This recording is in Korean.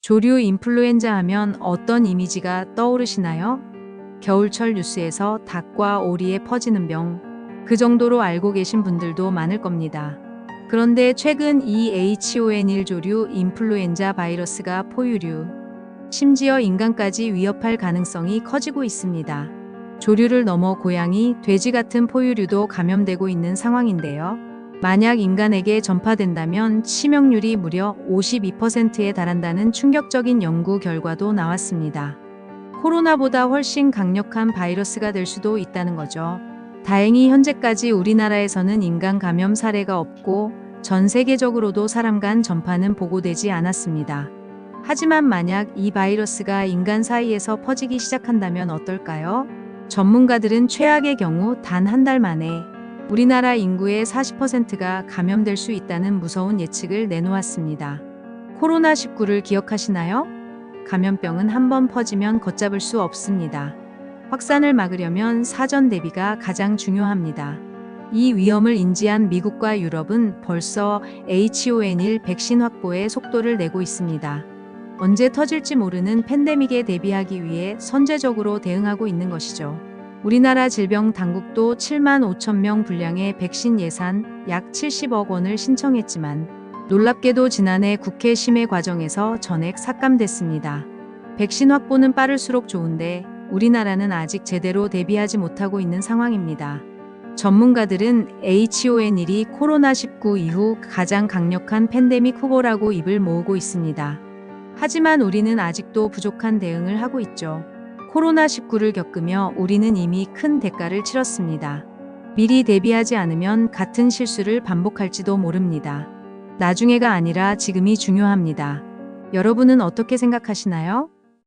조류 인플루엔자 하면 어떤 이미지가 떠오르시나요? 겨울철 뉴스에서 닭과 오리에 퍼지는 병, 그 정도로 알고 계신 분들도 많을 겁니다. 그런데 최근 이 H5N1 조류 인플루엔자 바이러스가 포유류, 심지어 인간까지 위협할 가능성이 커지고 있습니다. 조류를 넘어 고양이, 돼지 같은 포유류도 감염되고 있는 상황인데요. 만약 인간에게 전파된다면 치명률이 무려 52%에 달한다는 충격적인 연구 결과도 나왔습니다. 코로나보다 훨씬 강력한 바이러스가 될 수도 있다는 거죠. 다행히 현재까지 우리나라에서는 인간 감염 사례가 없고 전 세계적으로도 사람 간 전파는 보고되지 않았습니다. 하지만 만약 이 바이러스가 인간 사이에서 퍼지기 시작한다면 어떨까요? 전문가들은 최악의 경우 단 한 달 만에 우리나라 인구의 40%가 감염될 수 있다는 무서운 예측을 내놓았습니다. 코로나19를 기억하시나요? 감염병은 한번 퍼지면 걷잡을 수 없습니다. 확산을 막으려면 사전 대비가 가장 중요합니다. 이 위험을 인지한 미국과 유럽은 벌써 H5N1 백신 확보에 속도를 내고 있습니다. 언제 터질지 모르는 팬데믹에 대비하기 위해 선제적으로 대응하고 있는 것이죠. 우리나라 질병당국도 7만 5천 명 분량의 백신 예산 약 70억 원을 신청했지만 놀랍게도 지난해 국회 심의 과정에서 전액 삭감됐습니다. 백신 확보는 빠를수록 좋은데 우리나라는 아직 제대로 대비하지 못하고 있는 상황입니다. 전문가들은 H5N1이 코로나19 이후 가장 강력한 팬데믹 후보라고 입을 모으고 있습니다. 하지만 우리는 아직도 부족한 대응을 하고 있죠. 코로나19를 겪으며 우리는 이미 큰 대가를 치렀습니다. 미리 대비하지 않으면 같은 실수를 반복할지도 모릅니다. 나중에가 아니라 지금이 중요합니다. 여러분은 어떻게 생각하시나요?